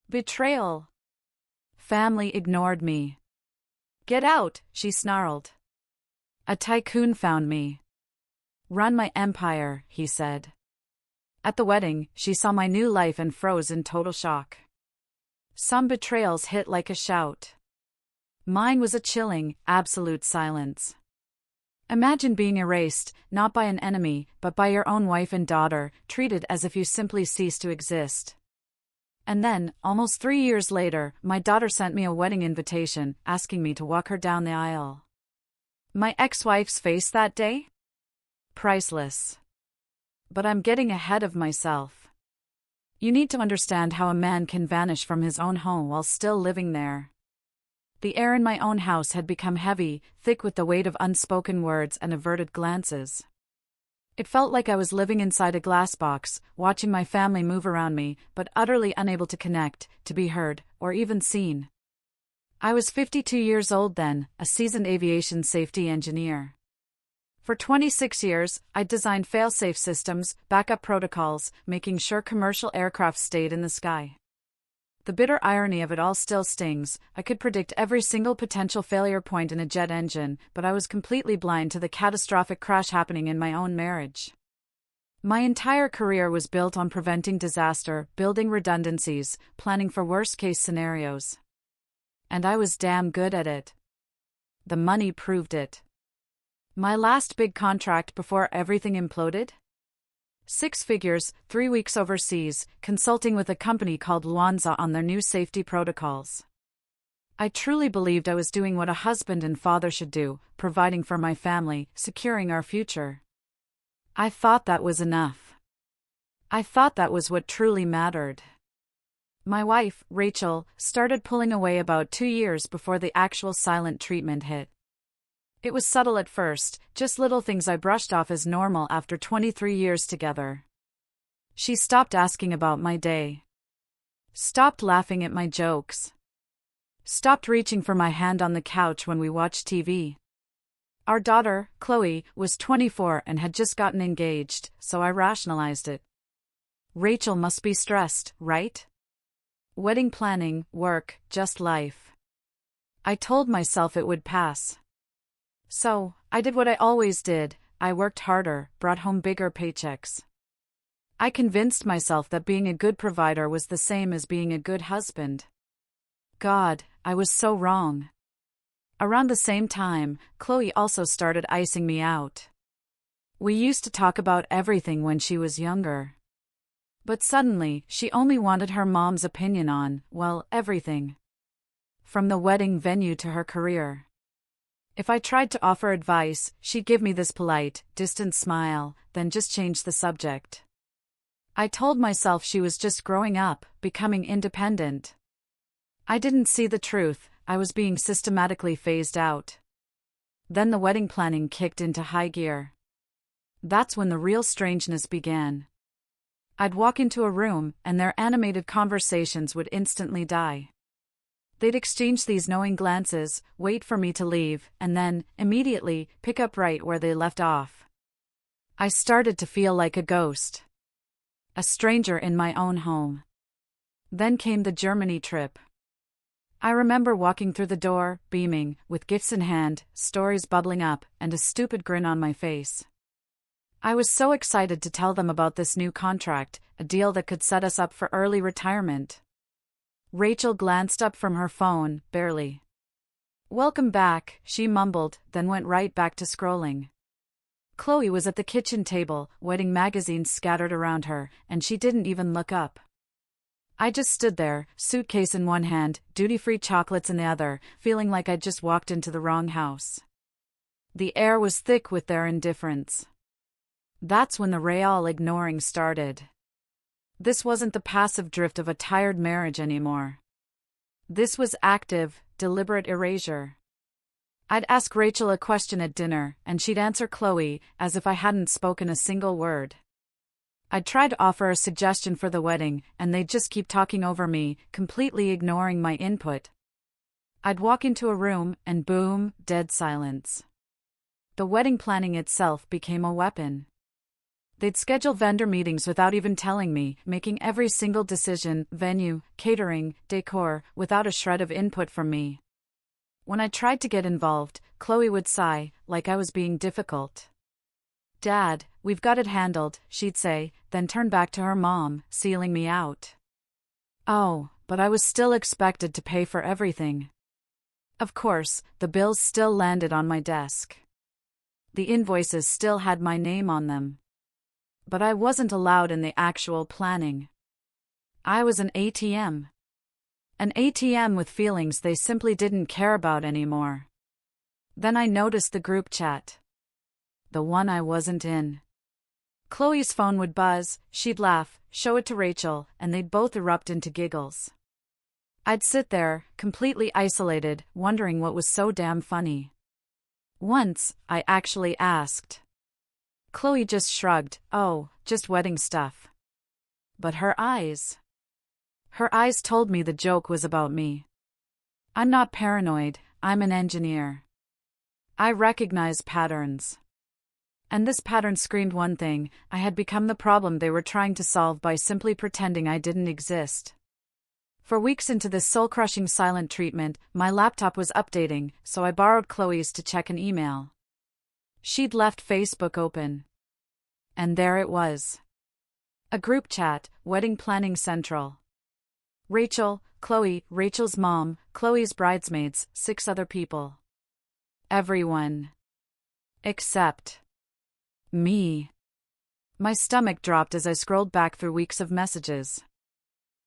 Betrayal. Family ignored me. Get out, she snarled. A tycoon found me. Run my empire, he said. At the wedding, she saw my new life and froze in total shock. Some betrayals hit like a shout. Mine was a chilling, absolute silence. Imagine being erased, not by an enemy, but by your own wife and daughter, treated as if you simply ceased to exist. And then, almost 3 years later, my daughter sent me a wedding invitation, asking me to walk her down the aisle. My ex-wife's face that day? Priceless. But I'm getting ahead of myself. You need to understand how a man can vanish from his own home while still living there. The air in my own house had become heavy, thick with the weight of unspoken words and averted glances. It felt like I was living inside a glass box, watching my family move around me, but utterly unable to connect, to be heard, or even seen. I was 52 years old then, a seasoned aviation safety engineer. For 26 years, I designed fail-safe systems, backup protocols, making sure commercial aircraft stayed in the sky. The bitter irony of it all still stings. I could predict every single potential failure point in a jet engine, but I was completely blind to the catastrophic crash happening in my own marriage. My entire career was built on preventing disaster, building redundancies, planning for worst-case scenarios. And I was damn good at it. The money proved it. My last big contract before everything imploded? 6 figures, 3 weeks overseas, consulting with a company called Luanza on their new safety protocols. I truly believed I was doing what a husband and father should do, providing for my family, securing our future. I thought that was enough. I thought that was what truly mattered. My wife, Rachel, started pulling away about 2 years before the actual silent treatment hit. It was subtle at first, just little things I brushed off as normal after 23 years together. She stopped asking about my day. Stopped laughing at my jokes. Stopped reaching for my hand on the couch when we watched TV. Our daughter, Chloe, was 24 and had just gotten engaged, so I rationalized it. Rachel must be stressed, right? Wedding planning, work, just life. I told myself it would pass. So, I did what I always did. I worked harder, brought home bigger paychecks. I convinced myself that being a good provider was the same as being a good husband. God, I was so wrong. Around the same time, Chloe also started icing me out. We used to talk about everything when she was younger. But suddenly, she only wanted her mom's opinion on, well, everything. From the wedding venue to her career. If I tried to offer advice, she'd give me this polite, distant smile, then just change the subject. I told myself she was just growing up, becoming independent. I didn't see the truth. I was being systematically phased out. Then the wedding planning kicked into high gear. That's when the real strangeness began. I'd walk into a room, and their animated conversations would instantly die. They'd exchange these knowing glances, wait for me to leave, and then, immediately, pick up right where they left off. I started to feel like a ghost. A stranger in my own home. Then came the Germany trip. I remember walking through the door, beaming, with gifts in hand, stories bubbling up, and a stupid grin on my face. I was so excited to tell them about this new contract, a deal that could set us up for early retirement. Rachel glanced up from her phone, barely. "Welcome back," she mumbled, then went right back to scrolling. Chloe was at the kitchen table, wedding magazines scattered around her, and she didn't even look up. I just stood there, suitcase in one hand, duty-free chocolates in the other, feeling like I'd just walked into the wrong house. The air was thick with their indifference. That's when the real ignoring started. This wasn't the passive drift of a tired marriage anymore. This was active, deliberate erasure. I'd ask Rachel a question at dinner, and she'd answer Chloe, as if I hadn't spoken a single word. I'd try to offer a suggestion for the wedding, and they'd just keep talking over me, completely ignoring my input. I'd walk into a room, and boom, dead silence. The wedding planning itself became a weapon. They'd schedule vendor meetings without even telling me, making every single decision, venue, catering, decor, without a shred of input from me. When I tried to get involved, Chloe would sigh, like I was being difficult. "Dad, we've got it handled," she'd say, then turn back to her mom, sealing me out. Oh, but I was still expected to pay for everything. Of course, the bills still landed on my desk. The invoices still had my name on them. But I wasn't allowed in the actual planning. I was an ATM. An ATM with feelings they simply didn't care about anymore. Then I noticed the group chat. The one I wasn't in. Chloe's phone would buzz, she'd laugh, show it to Rachel, and they'd both erupt into giggles. I'd sit there, completely isolated, wondering what was so damn funny. Once, I actually asked. Chloe just shrugged, "Oh, just wedding stuff." But her eyes told me the joke was about me. I'm not paranoid, I'm an engineer. I recognize patterns. And this pattern screamed one thing: I had become the problem they were trying to solve by simply pretending I didn't exist. For weeks into this soul-crushing silent treatment, my laptop was updating, so I borrowed Chloe's to check an email. She'd left Facebook open. And there it was. A group chat, Wedding Planning Central. Rachel, Chloe, Rachel's mom, Chloe's bridesmaids, 6 other people. Everyone. Except me. My stomach dropped as I scrolled back through weeks of messages.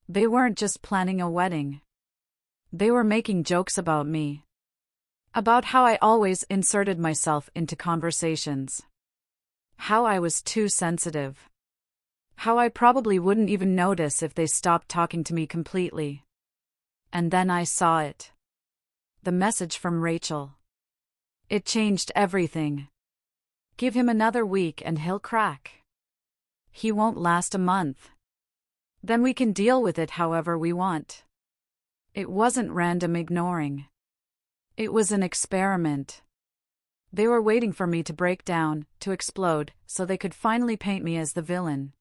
They weren't just planning a wedding. They were making jokes about me. About how I always inserted myself into conversations. How I was too sensitive. How I probably wouldn't even notice if they stopped talking to me completely. And then I saw it. The message from Rachel. It changed everything. Give him another week and he'll crack. He won't last a month. Then we can deal with it however we want. It wasn't random ignoring. It was an experiment. They were waiting for me to break down, to explode, so they could finally paint me as the villain.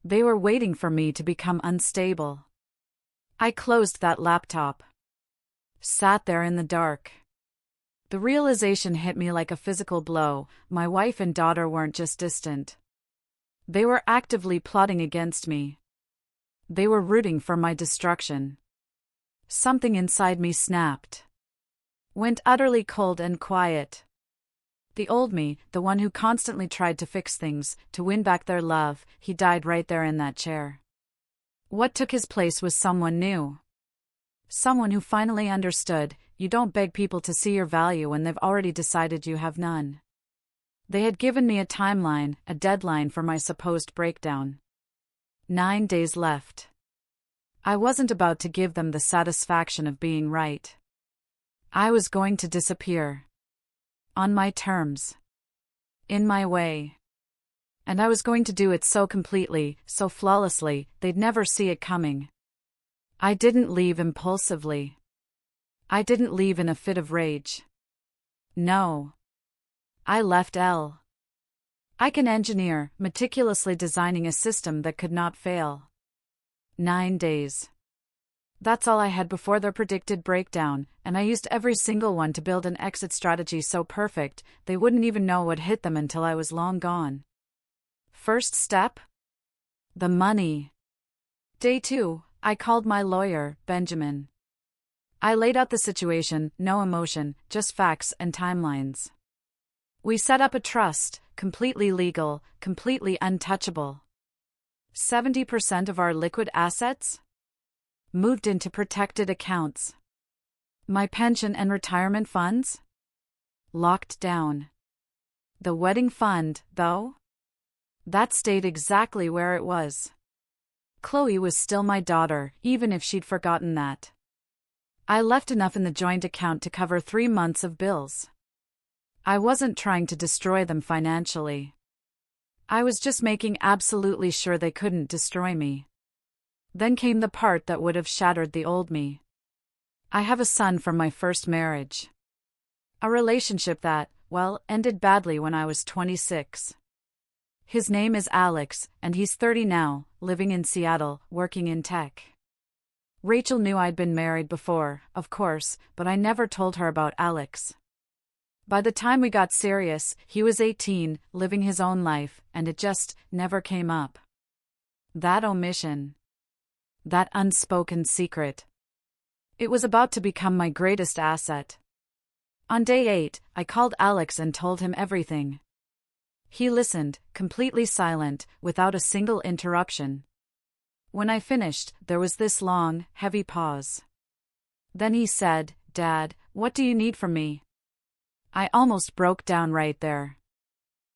They were waiting for me to become unstable. I closed that laptop. Sat there in the dark. The realization hit me like a physical blow: my wife and daughter weren't just distant. They were actively plotting against me. They were rooting for my destruction. Something inside me snapped. Went utterly cold and quiet. The old me, the one who constantly tried to fix things, to win back their love, he died right there in that chair. What took his place was someone new. Someone who finally understood: you don't beg people to see your value when they've already decided you have none. They had given me a timeline, a deadline for my supposed breakdown. 9 days left. I wasn't about to give them the satisfaction of being right. I was going to disappear. On my terms. In my way. And I was going to do it so completely, so flawlessly, they'd never see it coming. I didn't leave impulsively. I didn't leave in a fit of rage. No. I left like an engineer, meticulously designing a system that could not fail. 9 days. That's all I had before their predicted breakdown, and I used every single one to build an exit strategy so perfect, they wouldn't even know what hit them until I was long gone. First step? The money. Day 2, I called my lawyer, Benjamin. I laid out the situation, no emotion, just facts and timelines. We set up a trust, completely legal, completely untouchable. 70% of our liquid assets? Moved into protected accounts. My pension and retirement funds? Locked down. The wedding fund, though? That stayed exactly where it was. Chloe was still my daughter, even if she'd forgotten that. I left enough in the joint account to cover 3 months of bills. I wasn't trying to destroy them financially. I was just making absolutely sure they couldn't destroy me. Then came the part that would have shattered the old me. I have a son from my first marriage. A relationship that, well, ended badly when I was 26. His name is Alex, and he's 30 now, living in Seattle, working in tech. Rachel knew I'd been married before, of course, but I never told her about Alex. By the time we got serious, he was 18, living his own life, and it just never came up. That omission. That unspoken secret. It was about to become my greatest asset. On day 8, I called Alex and told him everything. He listened, completely silent, without a single interruption. When I finished, there was this long, heavy pause. Then he said, "Dad, what do you need from me?" I almost broke down right there.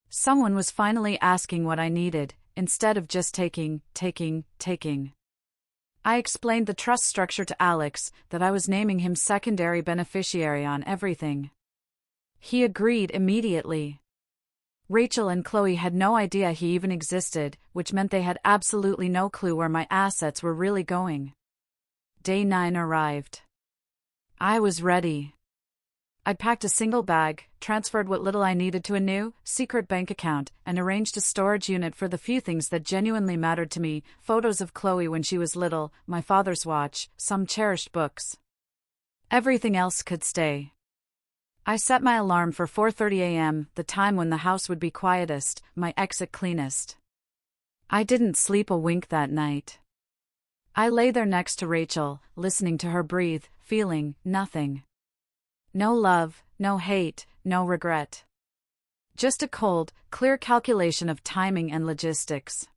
Someone was finally asking what I needed, instead of just taking. I explained the trust structure to Alex, that I was naming him secondary beneficiary on everything. He agreed immediately. Rachel and Chloe had no idea he even existed, which meant they had absolutely no clue where my assets were really going. Day 9 arrived. I was ready. I'd packed a single bag, transferred what little I needed to a new, secret bank account, and arranged a storage unit for the few things that genuinely mattered to me: photos of Chloe when she was little, my father's watch, some cherished books. Everything else could stay. I set my alarm for 4:30 a.m., the time when the house would be quietest, my exit cleanest. I didn't sleep a wink that night. I lay there next to Rachel, listening to her breathe, feeling nothing. No love, no hate, no regret. Just a cold, clear calculation of timing and logistics.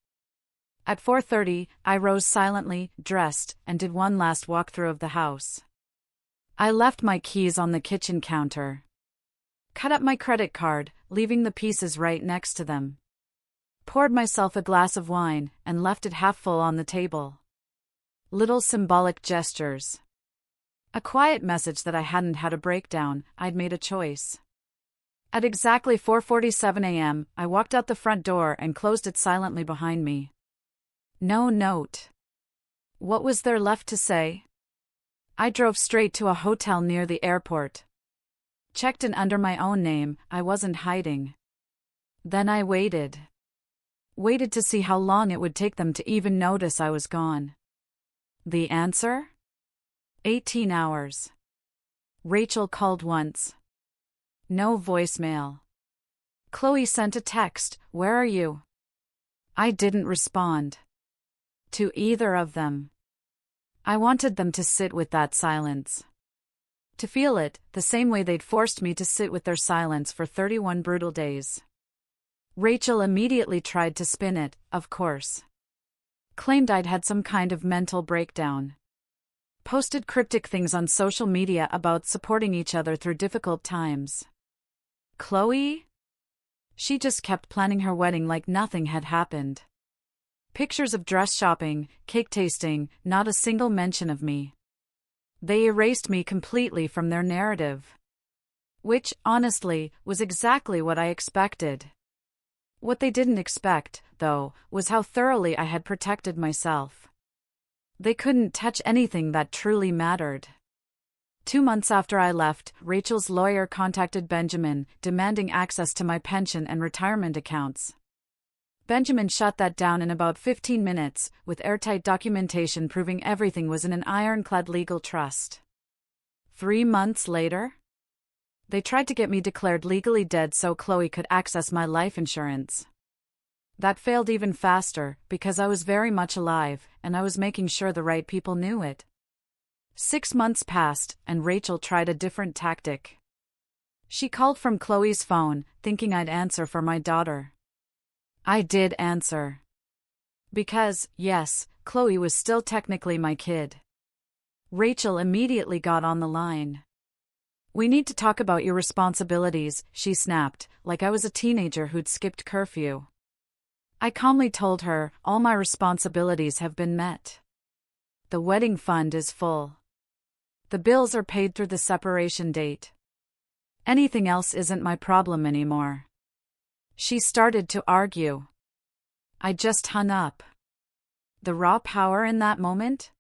At 4:30, I rose silently, dressed, and did one last walkthrough of the house. I left my keys on the kitchen counter. Cut up my credit card, leaving the pieces right next to them. Poured myself a glass of wine, and left it half full on the table. Little symbolic gestures. A quiet message that I hadn't had a breakdown. I'd made a choice. At exactly 4:47 a.m., I walked out the front door and closed it silently behind me. No note. What was there left to say? I drove straight to a hotel near the airport. Checked in under my own name. I wasn't hiding. Then I waited. Waited to see how long it would take them to even notice I was gone. The answer? 18 hours. Rachel called once. No voicemail. Chloe sent a text, "Where are you?" I didn't respond. To either of them. I wanted them to sit with that silence. To feel it, the same way they'd forced me to sit with their silence for 31 brutal days. Rachel immediately tried to spin it, of course. Claimed I'd had some kind of mental breakdown. Posted cryptic things on social media about supporting each other through difficult times. Chloe? She just kept planning her wedding like nothing had happened. Pictures of dress shopping, cake tasting, not a single mention of me. They erased me completely from their narrative. Which, honestly, was exactly what I expected. What they didn't expect, though, was how thoroughly I had protected myself. They couldn't touch anything that truly mattered. 2 months after I left, Rachel's lawyer contacted Benjamin, demanding access to my pension and retirement accounts. Benjamin shut that down in about 15 minutes, with airtight documentation proving everything was in an ironclad legal trust. 3 months later? They tried to get me declared legally dead so Chloe could access my life insurance. That failed even faster, because I was very much alive, and I was making sure the right people knew it. 6 months passed, and Rachel tried a different tactic. She called from Chloe's phone, thinking I'd answer for my daughter. I did answer. Because, yes, Chloe was still technically my kid. Rachel immediately got on the line. "We need to talk about your responsibilities," she snapped, like I was a teenager who'd skipped curfew. I calmly told her, "All my responsibilities have been met. The wedding fund is full. The bills are paid through the separation date. Anything else isn't my problem anymore." She started to argue. I just hung up. The raw power in that moment?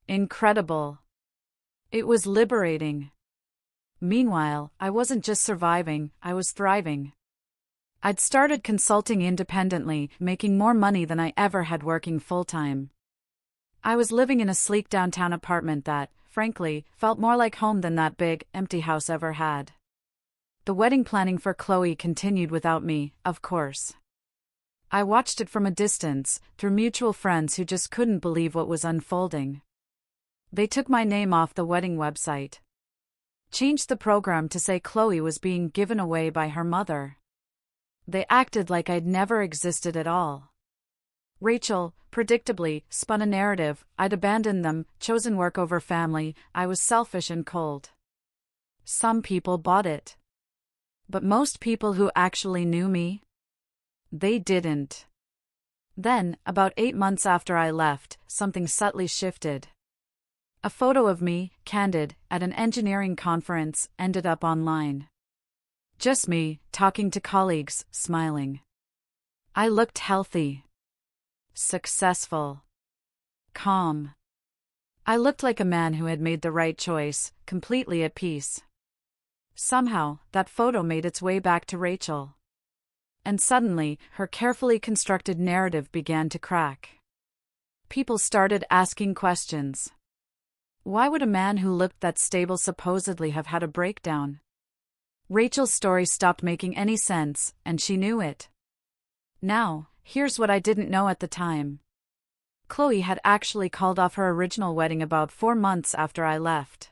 Incredible. It was liberating. Meanwhile, I wasn't just surviving, I was thriving. I'd started consulting independently, making more money than I ever had working full-time. I was living in a sleek downtown apartment that, frankly, felt more like home than that big, empty house ever had. The wedding planning for Chloe continued without me, of course. I watched it from a distance, through mutual friends who just couldn't believe what was unfolding. They took my name off the wedding website. Changed the program to say Chloe was being given away by her mother. They acted like I'd never existed at all. Rachel, predictably, spun a narrative. I'd abandoned them, chosen work over family. I was selfish and cold. Some people bought it. But most people who actually knew me? They didn't. Then, about 8 months after I left, something subtly shifted. A photo of me, candid, at an engineering conference, ended up online. Just me, talking to colleagues, smiling. I looked healthy. Successful. Calm. I looked like a man who had made the right choice, completely at peace. Somehow, that photo made its way back to Rachel. And suddenly, her carefully constructed narrative began to crack. People started asking questions. Why would a man who looked that stable supposedly have had a breakdown? Rachel's story stopped making any sense, and she knew it. Now, here's what I didn't know at the time. Chloe had actually called off her original wedding about 4 months after I left.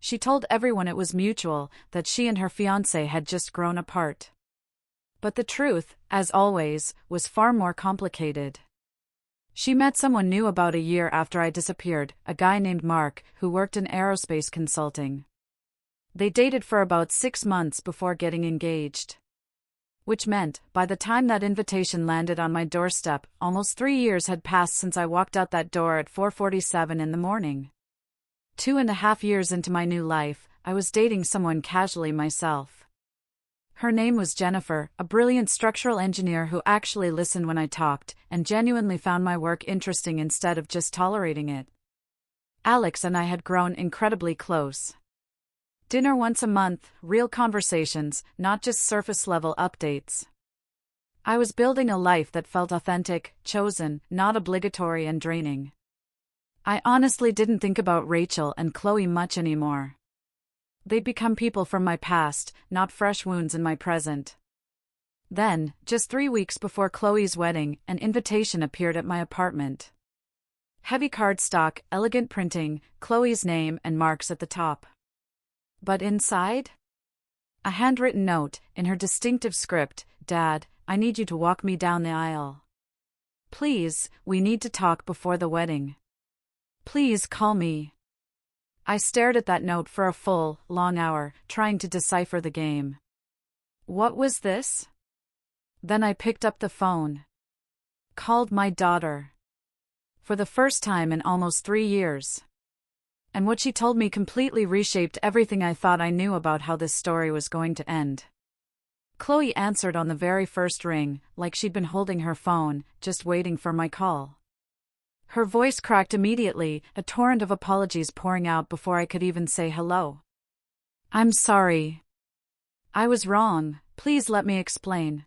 She told everyone it was mutual, that she and her fiancé had just grown apart. But the truth, as always, was far more complicated. She met someone new about a year after I disappeared, a guy named Mark, who worked in aerospace consulting. They dated for about 6 months before getting engaged. Which meant, by the time that invitation landed on my doorstep, almost 3 years had passed since I walked out that door at 4:47 in the morning. 2.5 years into my new life, I was dating someone casually myself. Her name was Jennifer, a brilliant structural engineer who actually listened when I talked, and genuinely found my work interesting instead of just tolerating it. Alex and I had grown incredibly close. Dinner once a month, real conversations, not just surface-level updates. I was building a life that felt authentic, chosen, not obligatory and draining. I honestly didn't think about Rachel and Chloe much anymore. They'd become people from my past, not fresh wounds in my present. Then, just 3 weeks before Chloe's wedding, an invitation appeared at my apartment. Heavy cardstock, elegant printing, Chloe's name and Mark's at the top. But inside? A handwritten note, in her distinctive script, "Dad, I need you to walk me down the aisle. Please, we need to talk before the wedding. Please call me." I stared at that note for a full, long hour, trying to decipher the game. What was this? Then I picked up the phone. Called my daughter. For the first time in almost 3 years. And what she told me completely reshaped everything I thought I knew about how this story was going to end. Chloe answered on the very first ring, like she'd been holding her phone, just waiting for my call. Her voice cracked immediately, a torrent of apologies pouring out before I could even say hello. "I'm sorry. I was wrong, please let me explain."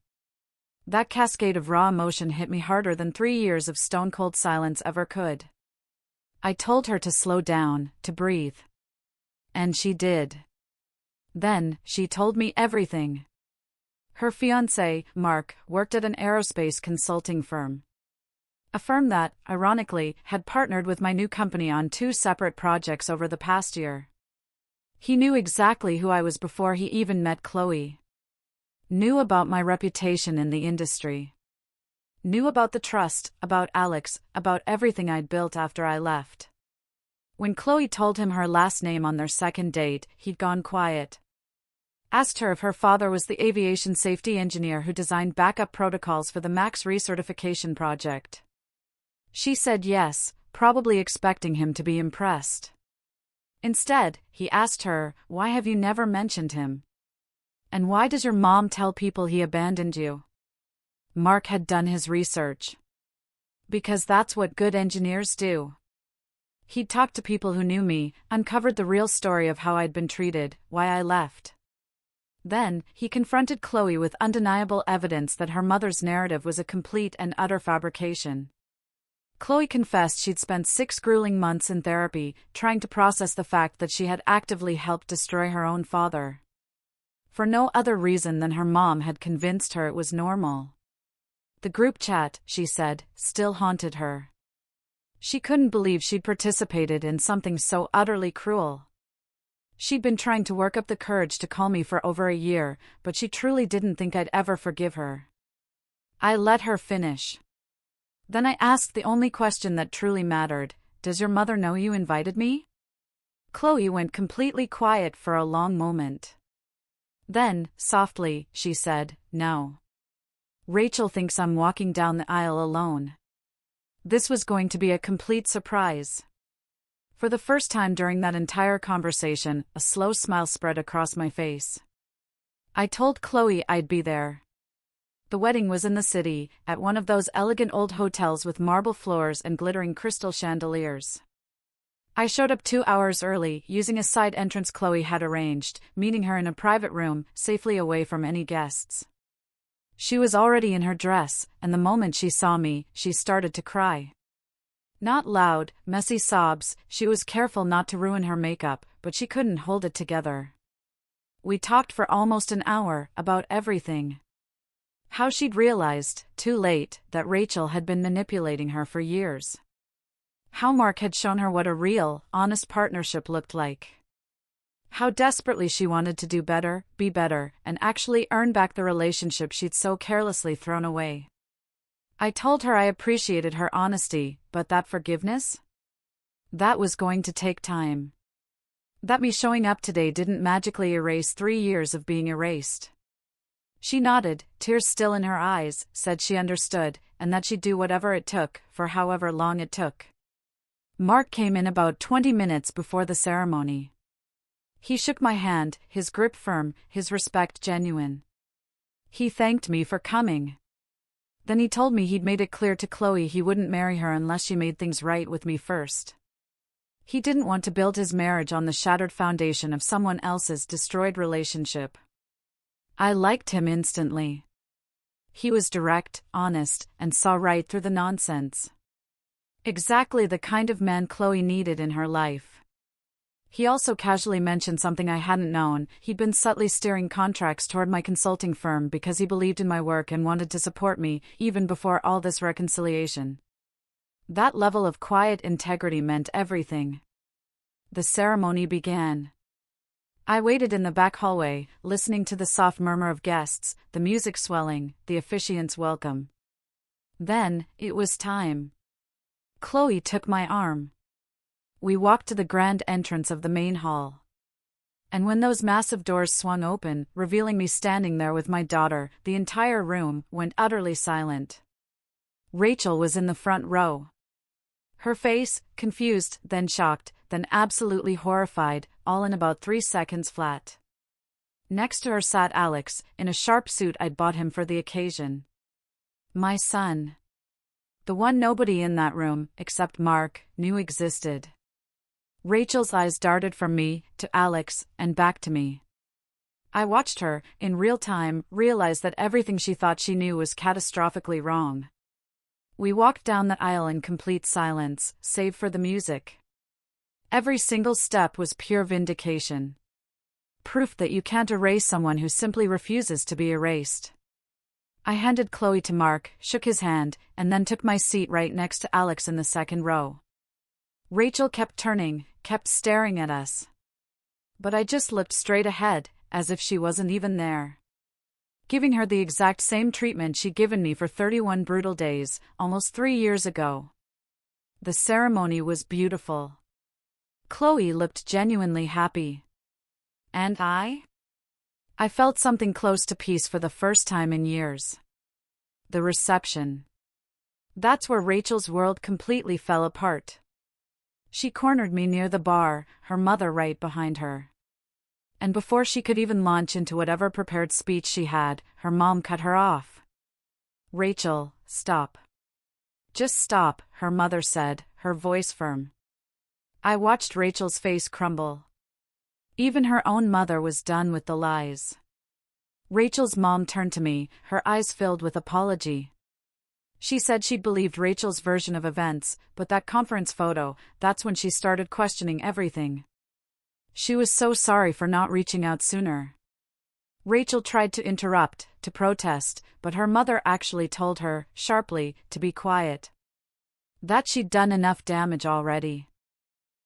That cascade of raw emotion hit me harder than 3 years of stone-cold silence ever could. I told her to slow down, to breathe. And she did. Then, she told me everything. Her fiancé, Mark, worked at an aerospace consulting firm. A firm that, ironically, had partnered with my new company on 2 separate projects over the past year. He knew exactly who I was before he even met Chloe. Knew about my reputation in the industry. Knew about the trust, about Alex, about everything I'd built after I left. When Chloe told him her last name on their second date, he'd gone quiet. Asked her if her father was the aviation safety engineer who designed backup protocols for the MAX recertification project. She said yes, probably expecting him to be impressed. Instead, he asked her, "Why have you never mentioned him? And why does your mom tell people he abandoned you?" Mark had done his research. Because that's what good engineers do. He'd talked to people who knew me, uncovered the real story of how I'd been treated, why I left. Then, he confronted Chloe with undeniable evidence that her mother's narrative was a complete and utter fabrication. Chloe confessed she'd spent 6 grueling months in therapy, trying to process the fact that she had actively helped destroy her own father. For no other reason than her mom had convinced her it was normal. The group chat, she said, still haunted her. She couldn't believe she'd participated in something so utterly cruel. She'd been trying to work up the courage to call me for over a year, but she truly didn't think I'd ever forgive her. I let her finish. Then I asked the only question that truly mattered: "Does your mother know you invited me?" Chloe went completely quiet for a long moment. Then, softly, she said, "No. Rachel thinks I'm walking down the aisle alone." This was going to be a complete surprise. For the first time during that entire conversation, a slow smile spread across my face. I told Chloe I'd be there. The wedding was in the city, at one of those elegant old hotels with marble floors and glittering crystal chandeliers. I showed up 2 hours early, using a side entrance Chloe had arranged, meeting her in a private room, safely away from any guests. She was already in her dress, and the moment she saw me, she started to cry. Not loud, messy sobs. She was careful not to ruin her makeup, but she couldn't hold it together. We talked for almost an hour, about everything. How she'd realized, too late, that Rachel had been manipulating her for years. How Mark had shown her what a real, honest partnership looked like. How desperately she wanted to do better, be better, and actually earn back the relationship she'd so carelessly thrown away. I told her I appreciated her honesty, but that forgiveness? That was going to take time. That me showing up today didn't magically erase 3 years of being erased. She nodded, tears still in her eyes, said she understood, and that she'd do whatever it took, for however long it took. Mark came in about 20 minutes before the ceremony. He shook my hand, his grip firm, his respect genuine. He thanked me for coming. Then he told me he'd made it clear to Chloe he wouldn't marry her unless she made things right with me first. He didn't want to build his marriage on the shattered foundation of someone else's destroyed relationship. I liked him instantly. He was direct, honest, and saw right through the nonsense. Exactly the kind of man Chloe needed in her life. He also casually mentioned something I hadn't known: he'd been subtly steering contracts toward my consulting firm because he believed in my work and wanted to support me, even before all this reconciliation. That level of quiet integrity meant everything. The ceremony began. I waited in the back hallway, listening to the soft murmur of guests, the music swelling, the officiant's welcome. Then, it was time. Chloe took my arm. We walked to the grand entrance of the main hall. And when those massive doors swung open, revealing me standing there with my daughter, the entire room went utterly silent. Rachel was in the front row. Her face, confused, then shocked, then absolutely horrified, all in about 3 seconds flat. Next to her sat Alex, in a sharp suit I'd bought him for the occasion. My son. The one nobody in that room, except Mark, knew existed. Rachel's eyes darted from me, to Alex, and back to me. I watched her, in real time, realize that everything she thought she knew was catastrophically wrong. We walked down the aisle in complete silence, save for the music. Every single step was pure vindication. Proof that you can't erase someone who simply refuses to be erased. I handed Chloe to Mark, shook his hand, and then took my seat right next to Alex in the second row. Rachel kept turning, kept staring at us. But I just looked straight ahead, as if she wasn't even there. Giving her the exact same treatment she'd given me for 31 brutal days, almost 3 years ago. The ceremony was beautiful. Chloe looked genuinely happy. And I? I felt something close to peace for the first time in years. The reception. That's where Rachel's world completely fell apart. She cornered me near the bar, her mother right behind her. And before she could even launch into whatever prepared speech she had, her mom cut her off. "Rachel, stop. Just stop," her mother said, her voice firm. I watched Rachel's face crumble. Even her own mother was done with the lies. Rachel's mom turned to me, her eyes filled with apology. She said she'd believed Rachel's version of events, but that conference photo, that's when she started questioning everything. She was so sorry for not reaching out sooner. Rachel tried to interrupt, to protest, but her mother actually told her, sharply, to be quiet. That she'd done enough damage already.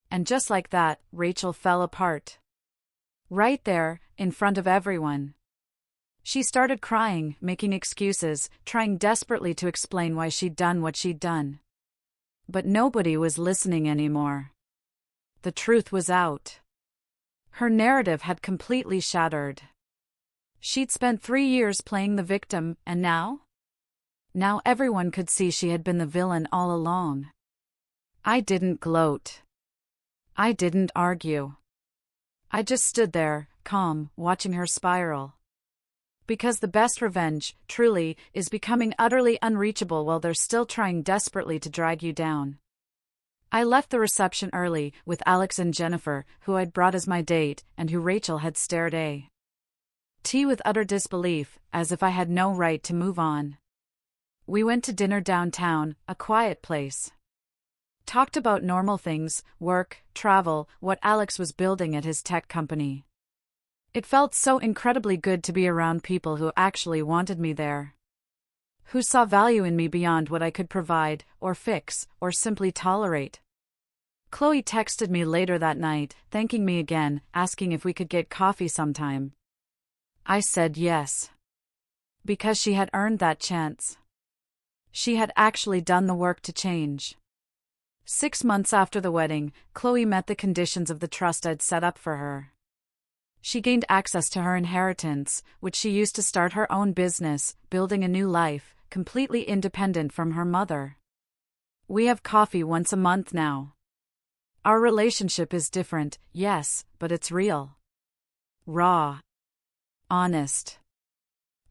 And just like that, Rachel fell apart. Right there, in front of everyone. She started crying, making excuses, trying desperately to explain why she'd done what she'd done. But nobody was listening anymore. The truth was out. Her narrative had completely shattered. She'd spent 3 years playing the victim, and now? Now everyone could see she had been the villain all along. I didn't gloat. I didn't argue. I just stood there, calm, watching her spiral. Because the best revenge, truly, is becoming utterly unreachable while they're still trying desperately to drag you down. I left the reception early, with Alex and Jennifer, who I'd brought as my date, and who Rachel had stared at with utter disbelief, as if I had no right to move on. We went to dinner downtown, a quiet place. Talked about normal things, work, travel, what Alex was building at his tech company. It felt so incredibly good to be around people who actually wanted me there. Who saw value in me beyond what I could provide, or fix, or simply tolerate. Chloe texted me later that night, thanking me again, asking if we could get coffee sometime. I said yes. Because she had earned that chance. She had actually done the work to change. 6 months after the wedding, Chloe met the conditions of the trust I'd set up for her. She gained access to her inheritance, which she used to start her own business, building a new life, completely independent from her mother. We have coffee once a month now. Our relationship is different, yes, but it's real. Raw. Honest.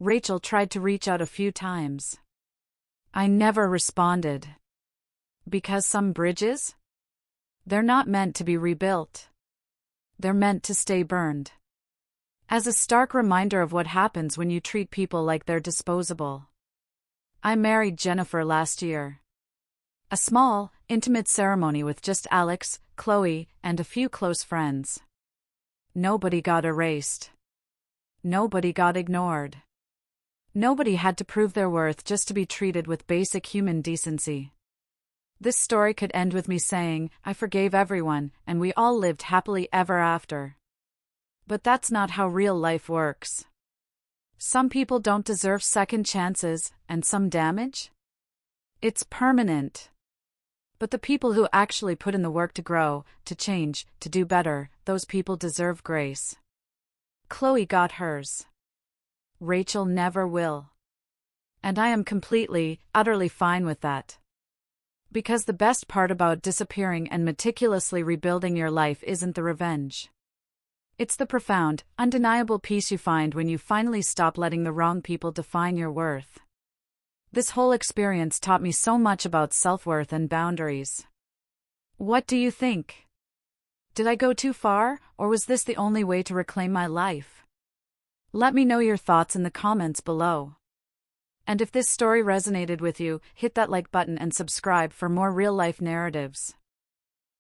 Rachel tried to reach out a few times. I never responded. Because some bridges? They're not meant to be rebuilt. They're meant to stay burned. As a stark reminder of what happens when you treat people like they're disposable. I married Jennifer last year. A small, intimate ceremony with just Alex, Chloe, and a few close friends. Nobody got erased. Nobody got ignored. Nobody had to prove their worth just to be treated with basic human decency. This story could end with me saying, I forgave everyone, and we all lived happily ever after. But that's not how real life works. Some people don't deserve second chances, and some damage? It's permanent. But the people who actually put in the work to grow, to change, to do better, those people deserve grace. Chloe got hers. Rachel never will. And I am completely, utterly fine with that. Because the best part about disappearing and meticulously rebuilding your life isn't the revenge. It's the profound, undeniable peace you find when you finally stop letting the wrong people define your worth. This whole experience taught me so much about self-worth and boundaries. What do you think? Did I go too far, or was this the only way to reclaim my life? Let me know your thoughts in the comments below. And if this story resonated with you, hit that like button and subscribe for more real-life narratives.